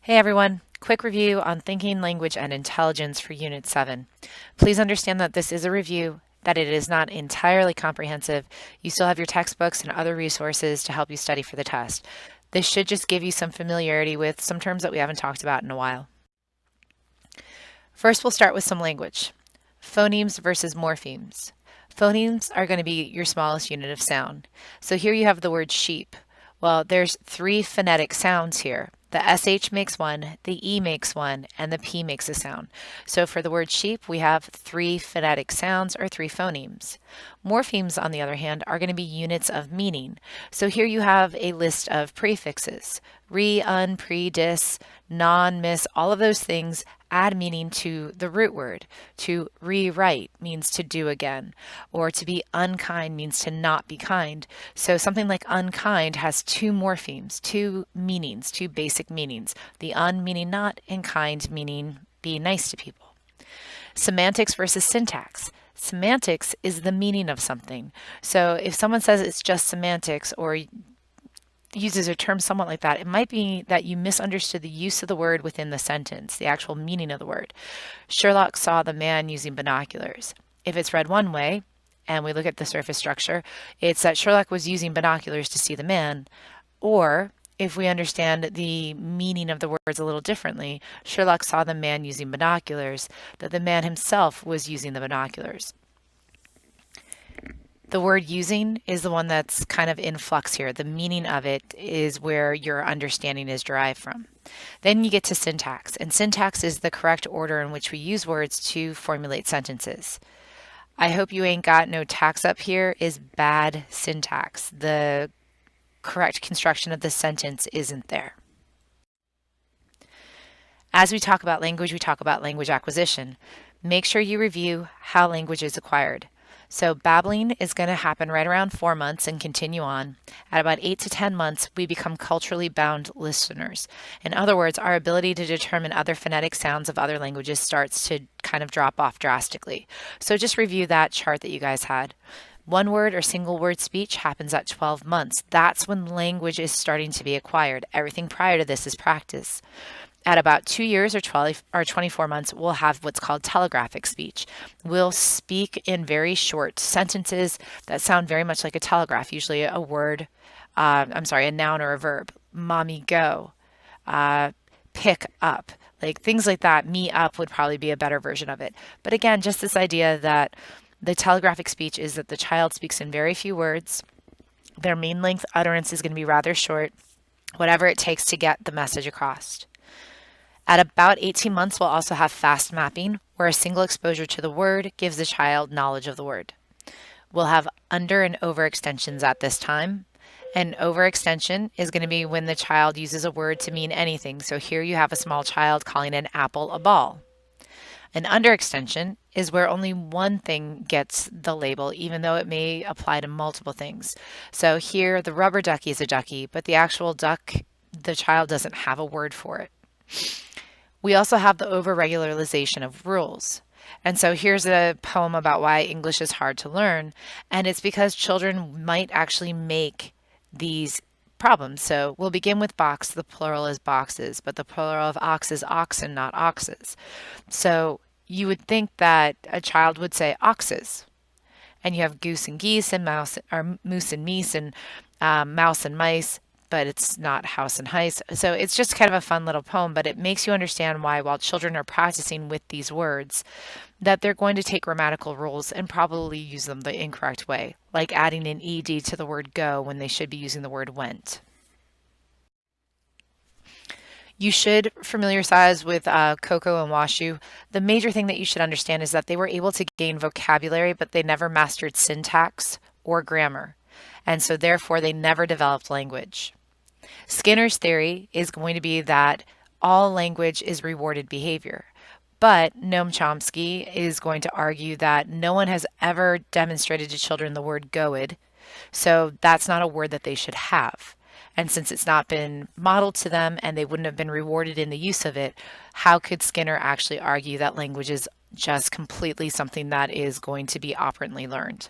Hey everyone, quick review on thinking, language, and intelligence for Unit 7. Please understand that this is a review, that it is not entirely comprehensive. You still have your textbooks and other resources to help you study for the test. This should just give you some familiarity with some terms that we haven't talked about in a while. First, we'll start with some language. Phonemes versus morphemes. Phonemes are going to be your smallest unit of sound. So here you have the word sheep. Well, there's three phonetic sounds here. The SH makes one, the E makes one, and the P makes a sound. So for the word sheep, we have three phonetic sounds or three phonemes. Morphemes, on the other hand, are going to be units of meaning. So here you have a list of prefixes. Re, un, pre, dis, non, miss, all of those things add meaning to the root word. To rewrite means to do again, or to be unkind means to not be kind. So something like unkind has two morphemes, two meanings, two basic meanings. The un meaning not and kind meaning be nice to people. Semantics versus syntax. Semantics is the meaning of something. So if someone says it's just semantics or uses a term somewhat like that, it might be that you misunderstood the use of the word within the sentence, the actual meaning of the word. Sherlock saw the man using binoculars. If it's read one way, and we look at the surface structure, it's that Sherlock was using binoculars to see the man. Or if we understand the meaning of the words a little differently, Sherlock saw the man using binoculars, that the man himself was using the binoculars. The word using is the one that's kind of in flux here. The meaning of it is where your understanding is derived from. Then you get to syntax, and syntax is the correct order in which we use words to formulate sentences. I hope you ain't got no tax up here is bad syntax. The correct construction of the sentence isn't there. As we talk about language acquisition. Make sure you review how language is acquired. So babbling is going to happen right around 4 months and continue on. At about 8 to 10 months, we become culturally bound listeners. In other words, our ability to determine other phonetic sounds of other languages starts to kind of drop off drastically. So just review that chart that you guys had. One word or single word speech happens at 12 months. That's when language is starting to be acquired. Everything prior to this is practice. At about 2 years or 24 months, we'll have what's called telegraphic speech. We'll speak in very short sentences that sound very much like a telegraph, usually a noun or a verb. Mommy, go. Pick up. Like things like that. Me up would probably be a better version of it. But again, just this idea that the telegraphic speech is that the child speaks in very few words. Their mean length utterance is going to be rather short, whatever it takes to get the message across. At about 18 months, we'll also have fast mapping, where a single exposure to the word gives the child knowledge of the word. We'll have under and over extensions at this time. An overextension is going to be when the child uses a word to mean anything. So here you have a small child calling an apple a ball. An underextension is where only one thing gets the label, even though it may apply to multiple things. So here, the rubber ducky is a ducky, but the actual duck, the child doesn't have a word for it. We also have the over-regularization of rules. And so here's a poem about why English is hard to learn, and it's because children might actually make these problems. So we'll begin with box. The plural is boxes, but the plural of ox is oxen, not oxes. So you would think that a child would say oxes, and you have goose and geese and mouse, or moose and meese, and mouse and mice, but it's not house and heist. So it's just kind of a fun little poem, but it makes you understand why, while children are practicing with these words, that they're going to take grammatical rules and probably use them the incorrect way, like adding an ed to the word go when they should be using the word went. You should familiarize with Coco and Washu. The major thing that you should understand is that they were able to gain vocabulary, but they never mastered syntax or grammar. And so therefore they never developed language. Skinner's theory is going to be that all language is rewarded behavior. But Noam Chomsky is going to argue that no one has ever demonstrated to children the word goed, so that's not a word that they should have. And since it's not been modeled to them and they wouldn't have been rewarded in the use of it, how could Skinner actually argue that language is just completely something that is going to be operantly learned?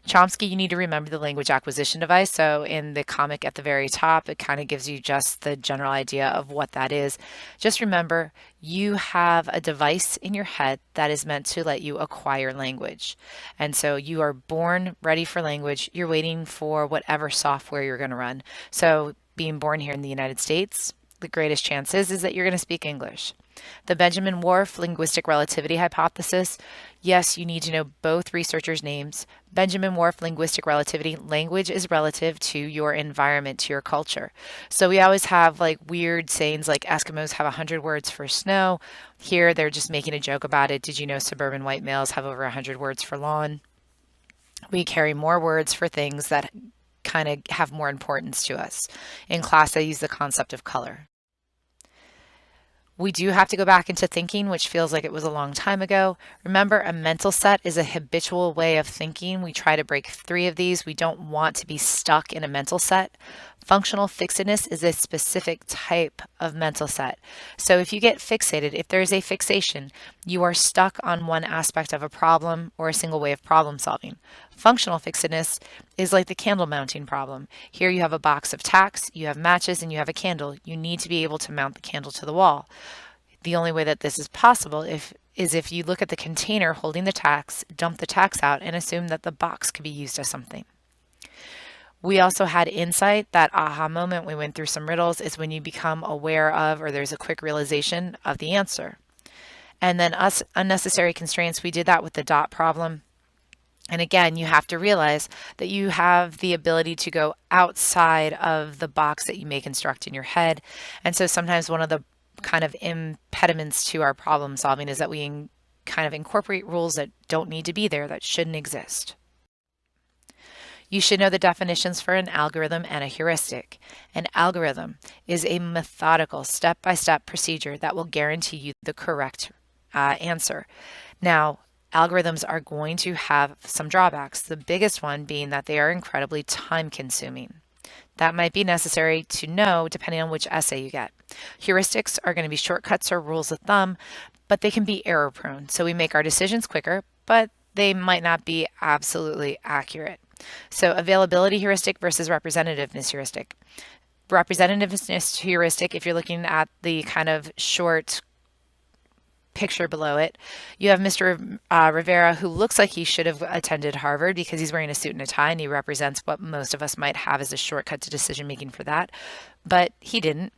Chomsky, you need to remember the language acquisition device. So in the comic at the very top, it kind of gives you just the general idea of what that is. Just remember, you have a device in your head that is meant to let you acquire language. And so you are born ready for language. You're waiting for whatever software you're going to run. So being born here in the United States, the greatest chance is that you're going to speak English. The Benjamin Whorf linguistic relativity hypothesis. Yes, you need to know both researchers' names. Benjamin Whorf linguistic relativity, language is relative to your environment, to your culture. So we always have like weird sayings like Eskimos have 100 words for snow. Here they're just making a joke about it. Did you know suburban white males have over 100 words for lawn? We carry more words for things that kind of have more importance to us. In class, I use the concept of color. We do have to go back into thinking, which feels like it was a long time ago. Remember, a mental set is a habitual way of thinking. We try to break 3 of these. We don't want to be stuck in a mental set. Functional fixedness is a specific type of mental set. So if you get fixated, if there's a fixation, you are stuck on one aspect of a problem or a single way of problem solving. Functional fixedness is like the candle mounting problem. Here you have a box of tacks, you have matches, and you have a candle. You need to be able to mount the candle to the wall. The only way that this is possible is if you look at the container holding the tacks, dump the tacks out, and assume that the box could be used as something. We also had insight, that aha moment we went through some riddles is when you become aware of, or there's a quick realization of the answer. And then us unnecessary constraints, we did that with the dot problem. And again, you have to realize that you have the ability to go outside of the box that you may construct in your head. And so sometimes one of the kind of impediments to our problem solving is that we kind of incorporate rules that don't need to be there, that shouldn't exist. You should know the definitions for an algorithm and a heuristic. An algorithm is a methodical step-by-step procedure that will guarantee you the correct answer. Now, algorithms are going to have some drawbacks, the biggest one being that they are incredibly time-consuming. That might be necessary to know depending on which essay you get. Heuristics are going to be shortcuts or rules of thumb, but they can be error-prone. So we make our decisions quicker, but they might not be absolutely accurate. So availability heuristic versus representativeness heuristic. Representativeness heuristic, if you're looking at the kind of short picture below it, you have Mr. Rivera, who looks like he should have attended Harvard because he's wearing a suit and a tie and he represents what most of us might have as a shortcut to decision making for that, but he didn't.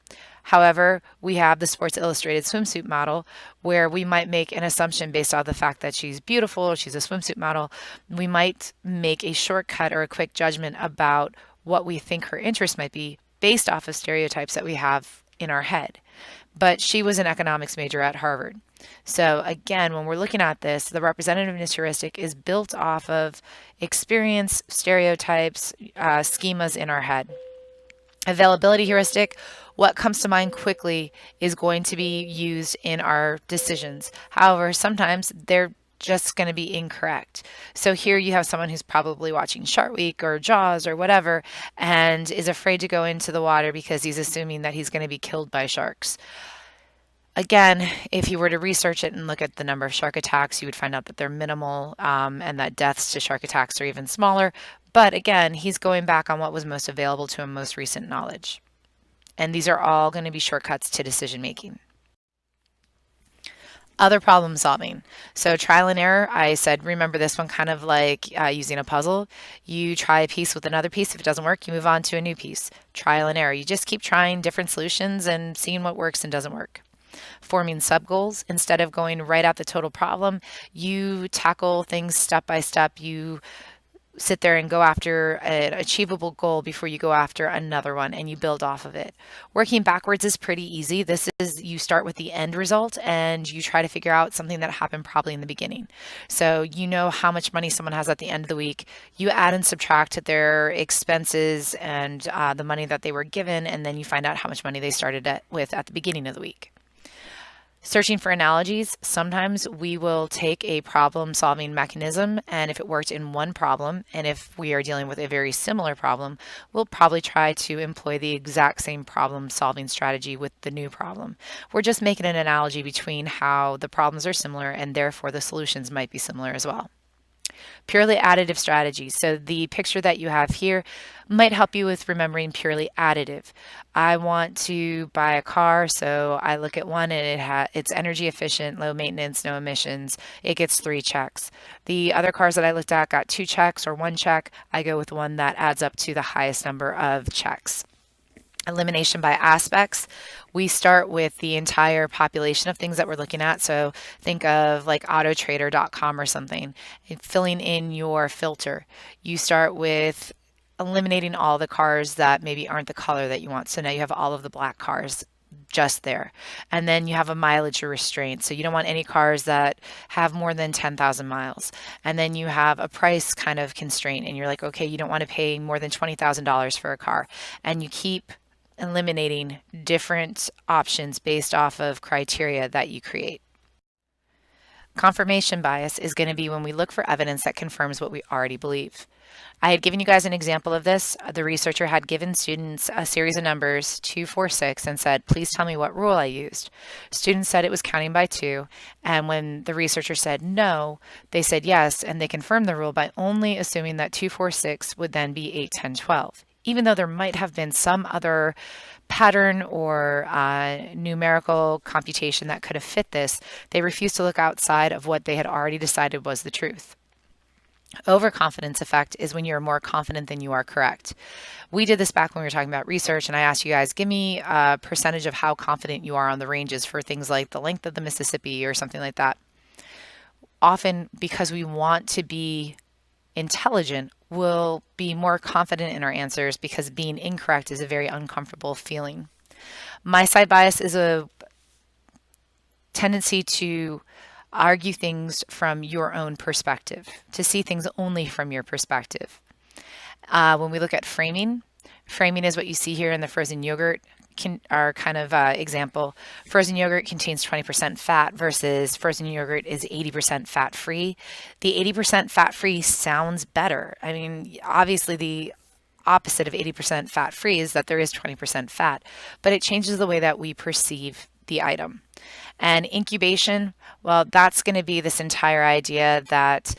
However, we have the Sports Illustrated swimsuit model where we might make an assumption based on the fact that she's beautiful or she's a swimsuit model. We might make a shortcut or a quick judgment about what we think her interest might be based off of stereotypes that we have in our head. But she was an economics major at Harvard. So again, when we're looking at this, the representativeness heuristic is built off of experience, stereotypes, schemas in our head. Availability heuristic, what comes to mind quickly is going to be used in our decisions. However, sometimes they're just going to be incorrect. So here you have someone who's probably watching Shark Week or Jaws or whatever and is afraid to go into the water because he's assuming that he's going to be killed by sharks. Again, if you were to research it and look at the number of shark attacks, you would find out that they're minimal and that deaths to shark attacks are even smaller. But again, he's going back on what was most available to him, most recent knowledge. And these are all going to be shortcuts to decision making. Other problem solving. So trial and error, I said, remember this one kind of like using a puzzle. You try a piece with another piece. If it doesn't work, you move on to a new piece. Trial and error. You just keep trying different solutions and seeing what works and doesn't work. Forming sub-goals. Instead of going right at the total problem, you tackle things step by step. You sit there and go after an achievable goal before you go after another one and you build off of it. Working backwards is pretty easy. This is, you start with the end result and you try to figure out something that happened probably in the beginning. So you know how much money someone has at the end of the week. You add and subtract their expenses and the money that they were given, and then you find out how much money they started with at the beginning of the week. Searching for analogies, sometimes we will take a problem-solving mechanism, and if it worked in one problem, and if we are dealing with a very similar problem, we'll probably try to employ the exact same problem-solving strategy with the new problem. We're just making an analogy between how the problems are similar and therefore the solutions might be similar as well. Purely additive strategies. So the picture that you have here might help you with remembering purely additive. I want to buy a car, so I look at one and it's energy efficient, low maintenance, no emissions. It gets 3 checks. The other cars that I looked at got 2 checks or 1 check. I go with one that adds up to the highest number of checks. Elimination by aspects. We start with the entire population of things that we're looking at. So think of like autotrader.com or something, and filling in your filter. You start with eliminating all the cars that maybe aren't the color that you want. So now you have all of the black cars just there. And then you have a mileage restraint. So you don't want any cars that have more than 10,000 miles. And then you have a price kind of constraint. And you're like, okay, you don't want to pay more than $20,000 for a car. And you keep eliminating different options based off of criteria that you create. Confirmation bias is going to be when we look for evidence that confirms what we already believe. I had given you guys an example of this. The researcher had given students a series of numbers, 2, 4, 6, and said, please tell me what rule I used. Students said it was counting by 2, and when the researcher said no, they said yes, and they confirmed the rule by only assuming that 2, 4, 6 would then be 8, 10, 12. Even though there might have been some other pattern or numerical computation that could have fit this, they refused to look outside of what they had already decided was the truth. Overconfidence effect is when you're more confident than you are correct. We did this back when we were talking about research, and I asked you guys, give me a percentage of how confident you are on the ranges for things like the length of the Mississippi or something like that. Often, because we want to be intelligent, we'll be more confident in our answers because being incorrect is a very uncomfortable feeling. My side bias is a tendency to argue things from your own perspective, to see things only from your perspective. When we look at framing is what you see here in the frozen yogurt our kind of example. Frozen yogurt contains 20% fat versus frozen yogurt is 80% fat free. The 80% fat free sounds better. I mean, obviously the opposite of 80% fat free is that there is 20% fat, but it changes the way that we perceive the item. And incubation, well, that's going to be this entire idea that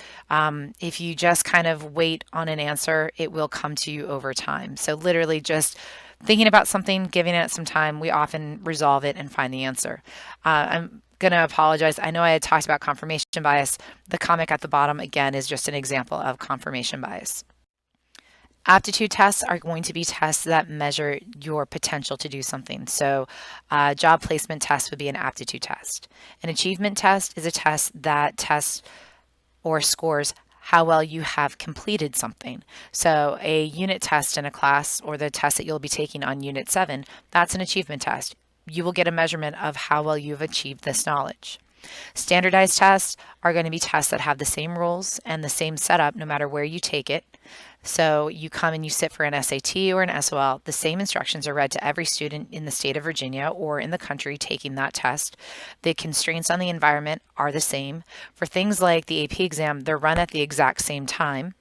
if you just kind of wait on an answer, it will come to you over time. So literally just thinking about something, giving it some time, we often resolve it and find the answer. I'm going to apologize. I know I had talked about confirmation bias. The comic at the bottom, again, is just an example of confirmation bias. Aptitude tests are going to be tests that measure your potential to do something. So a job placement test would be an aptitude test. An achievement test is a test that tests or scores how well you have completed something. So a unit test in a class, or the test that you'll be taking on Unit 7, that's an achievement test. You will get a measurement of how well you've achieved this knowledge. Standardized tests are going to be tests that have the same rules and the same setup no matter where you take it. So you come and you sit for an SAT or an SOL. The same instructions are read to every student in the state of Virginia or in the country taking that test. The constraints on the environment are the same. For things like the AP exam, they're run at the exact same time.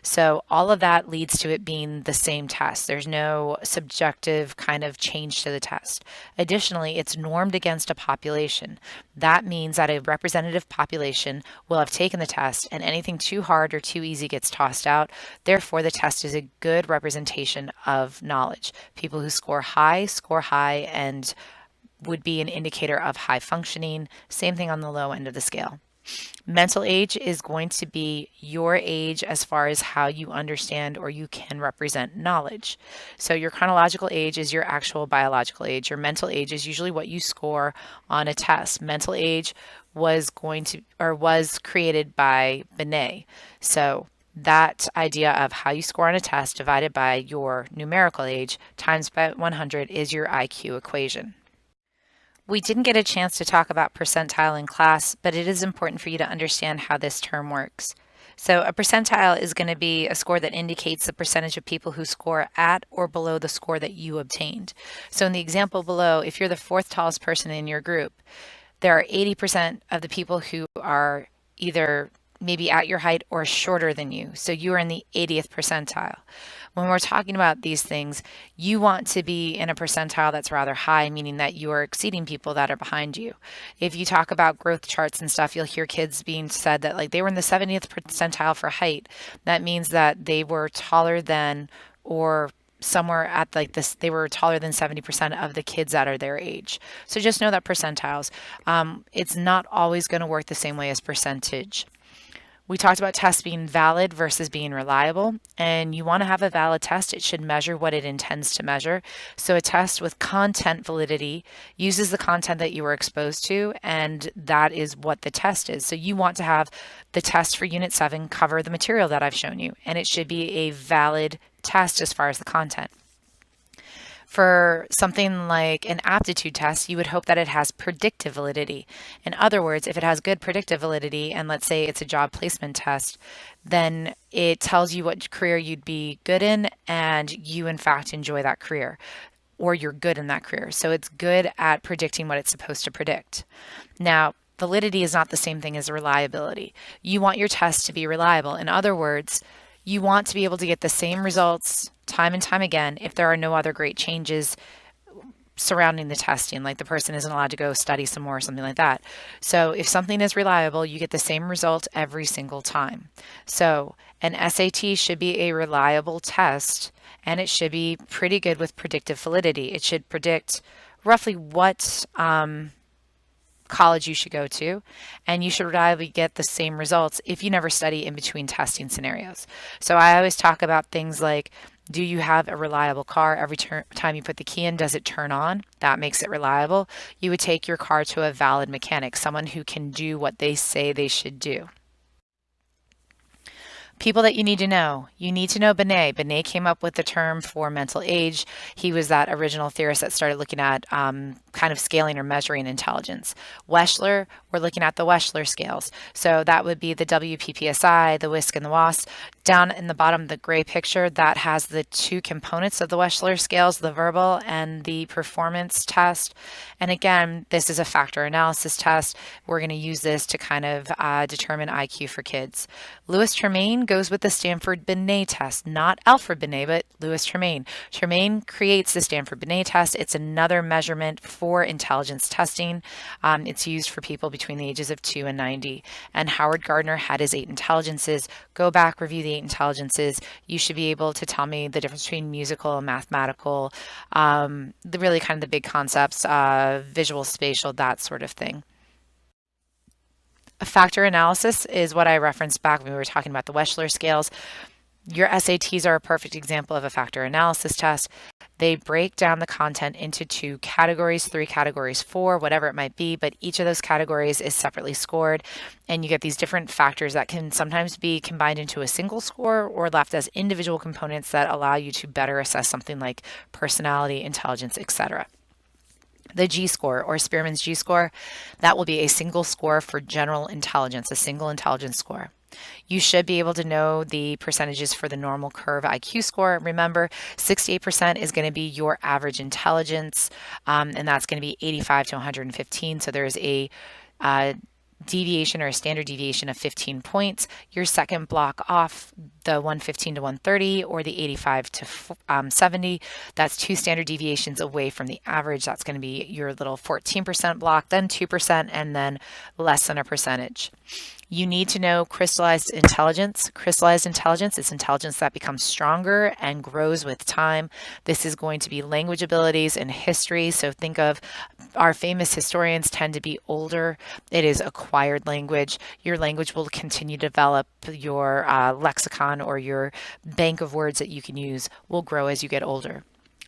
So all of that leads to it being the same test. There's no subjective kind of change to the test. Additionally, it's normed against a population. That means that a representative population will have taken the test, and anything too hard or too easy gets tossed out. Therefore, the test is a good representation of knowledge. People who score high and would be an indicator of high functioning. Same thing on the low end of the scale. Mental age is going to be your age as far as how you understand or you can represent knowledge. So your chronological age is your actual biological age. Your mental age is usually what you score on a test. Mental age was created by Binet. So that idea of how you score on a test divided by your numerical age times by 100 is your IQ equation. We didn't get a chance to talk about percentile in class, but it is important for you to understand how this term works. So a percentile is going to be a score that indicates the percentage of people who score at or below the score that you obtained. So in the example below, if you're the 4th tallest person in your group, there are 80% of the people who are either maybe at your height or shorter than you. So you are in the 80th percentile. When we're talking about these things, you want to be in a percentile that's rather high, meaning that you are exceeding people that are behind you. If you talk about growth charts and stuff, you'll hear kids being said that like they were in the 70th percentile for height. That means that they were taller than or somewhere at like this, they were taller than 70% of the kids that are their age. So just know that percentiles, it's not always going to work the same way as percentage. We talked about tests being valid versus being reliable, and you want to have a valid test. It should measure what it intends to measure. So a test with content validity uses the content that you were exposed to, and that is what the test is. So you want to have the test for Unit 7 cover the material that I've shown you, and it should be a valid test as far as the content. For something like an aptitude test, you would hope that it has predictive validity. In other words, if it has good predictive validity, and let's say it's a job placement test, then it tells you what career you'd be good in, and you in fact enjoy that career, or you're good in that career. So it's good at predicting what it's supposed to predict. Now, validity is not the same thing as reliability. You want your test to be reliable. In other words, you want to be able to get the same results time and time again if there are no other great changes surrounding the testing, like the person isn't allowed to go study some more or something like that. So if something is reliable, you get the same result every single time. So an SAT should be a reliable test, and it should be pretty good with predictive validity. It should predict roughly what college you should go to, and you should reliably get the same results if you never study in between testing scenarios. So I always talk about things like, do you have a reliable car? Every time you put the key in, does it turn on? That makes it reliable. You would take your car to a valid mechanic, someone who can do what they say they should do. People that you need to know. You need to know Binet. Binet came up with the term for mental age. He was that original theorist that started looking at kind of scaling or measuring intelligence. Wechsler, we're looking at the Wechsler scales. So that would be the WPPSI, the WISC, and the WAS. Down in the bottom, the gray picture, that has the two components of the Wechsler scales, the verbal and the performance test. And again, this is a factor analysis test. We're going to use this to kind of determine IQ for kids. Louis Tremaine goes with the Stanford Binet test, not Alfred Binet, but Louis Tremaine. Tremaine creates the Stanford Binet test. It's another measurement for intelligence testing. It's used for people between the ages of 2 and 90. And Howard Gardner had his 8 intelligences. Go back, review the 8 intelligences. You should be able to tell me the difference between musical and mathematical, the really kind of the big concepts, visual, spatial, that sort of thing. A factor analysis is what I referenced back when we were talking about the Wechsler scales. Your SATs are a perfect example of a factor analysis test. They break down the content into 2 categories, 3 categories, 4, whatever it might be, but each of those categories is separately scored, and you get these different factors that can sometimes be combined into a single score or left as individual components that allow you to better assess something like personality, intelligence, etc. The G-score, or Spearman's G-score, that will be a single score for general intelligence, a single intelligence score. You should be able to know the percentages for the normal curve IQ score. Remember, 68% is going to be your average intelligence, and that's going to be 85 to 115. So there's a deviation or a standard deviation of 15 points. Your second block off, the 115 to 130 or the 85 to 70, that's 2 standard deviations away from the average. That's going to be your little 14% block, then 2%, and then less than a percentage. You need to know crystallized intelligence. Crystallized intelligence is intelligence that becomes stronger and grows with time. This is going to be language abilities and history. So think of our famous historians tend to be older. It is acquired language. Your language will continue to develop. Your lexicon or your bank of words that you can use will grow as you get older.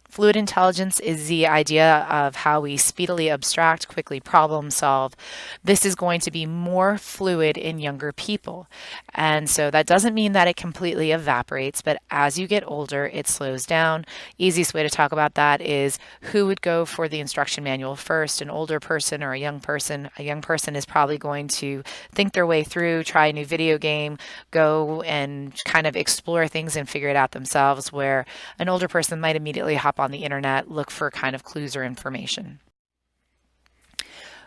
Fluid intelligence is the idea of how we speedily abstract, quickly problem solve. This is going to be more fluid in younger people. And so that doesn't mean that it completely evaporates, but as you get older, it slows down. Easiest way to talk about that is who would go for the instruction manual first, an older person or a young person? A young person is probably going to think their way through, try a new video game, go and kind of explore things and figure it out themselves, where an older person might immediately hop on the internet, look for kind of clues or information.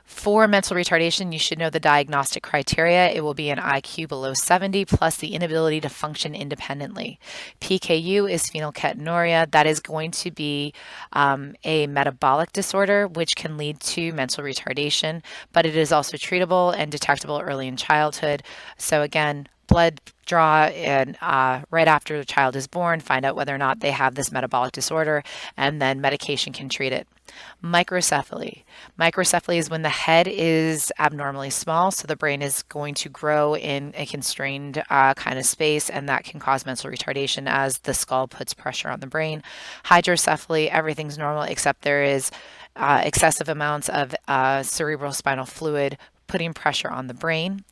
For mental retardation, you should know the diagnostic criteria. It will be an IQ below 70 plus the inability to function independently. PKU is phenylketonuria. That is going to be a metabolic disorder, which can lead to mental retardation, but it is also treatable and detectable early in childhood. So again, blood draw and right after the child is born, find out whether or not they have this metabolic disorder, and then medication can treat it. Microcephaly. Microcephaly is when the head is abnormally small, so the brain is going to grow in a constrained kind of space, and that can cause mental retardation as the skull puts pressure on the brain. Hydrocephaly, everything's normal except there is excessive amounts of cerebral spinal fluid putting pressure on the brain.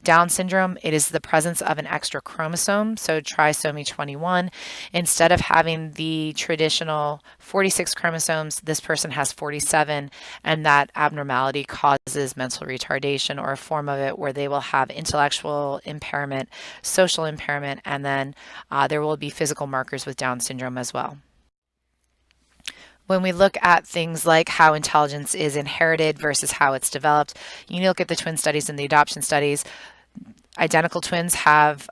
Down syndrome, it is the presence of an extra chromosome, so trisomy 21. Instead of having the traditional 46 chromosomes, this person has 47, and that abnormality causes mental retardation or a form of it where they will have intellectual impairment, social impairment, and then there will be physical markers with Down syndrome as well. When we look at things like how intelligence is inherited versus how it's developed, you look at the twin studies and the adoption studies. Identical twins have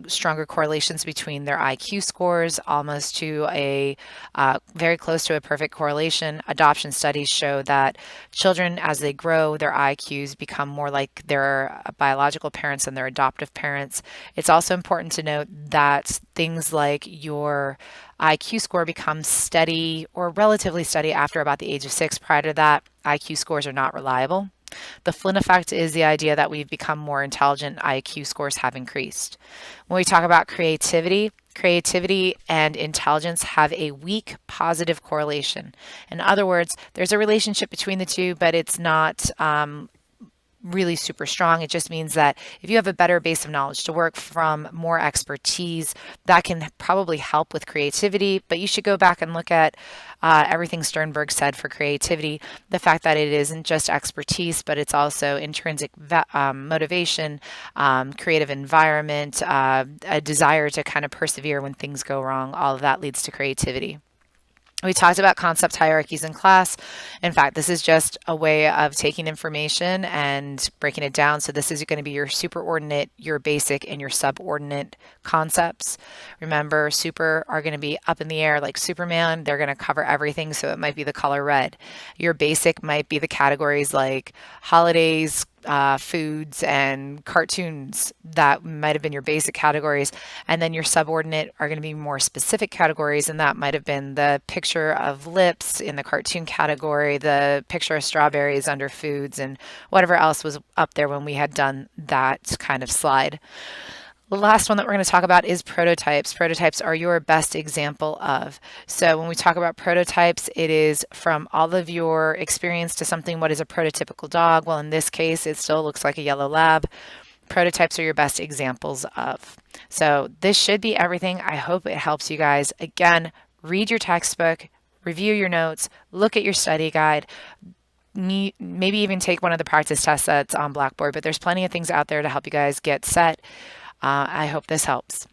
stronger correlations between their IQ scores, almost to a very close to a perfect correlation. Adoption studies show that children, as they grow, their IQs become more like their biological parents and their adoptive parents. It's also important to note that things like your IQ score becomes steady or relatively steady after about the age of 6. Prior to that, IQ scores are not reliable. The Flynn effect is the idea that we've become more intelligent, IQ scores have increased. When we talk about creativity and intelligence have a weak positive correlation. In other words, there's a relationship between the two, but it's not really super strong. It just means that if you have a better base of knowledge to work from, more expertise, that can probably help with creativity. But you should go back and look at everything Sternberg said for creativity, the fact that it isn't just expertise, but it's also intrinsic motivation, creative environment, a desire to kind of persevere when things go wrong. All of that leads to creativity. We talked about concept hierarchies in class. In fact, this is just a way of taking information and breaking it down. So this is going to be your superordinate, your basic, and your subordinate concepts. Remember, super are going to be up in the air like Superman. They're going to cover everything, so it might be the color red. Your basic might be the categories like holidays, foods, and cartoons. That might have been your basic categories. And then your subordinate are going to be more specific categories, and that might have been the picture of lips in the cartoon category, the picture of strawberries under foods, and whatever else was up there when we had done that kind of slide. The last one that we're going to talk about is prototypes. Prototypes are your best example of. So when we talk about prototypes, it is from all of your experience to something. What is a prototypical dog? Well, in this case, it still looks like a yellow lab. Prototypes are your best examples of. So this should be everything. I hope it helps you guys. Again, read your textbook, review your notes, look at your study guide. Maybe even take one of the practice tests that's on Blackboard, but there's plenty of things out there to help you guys get set. I hope this helps.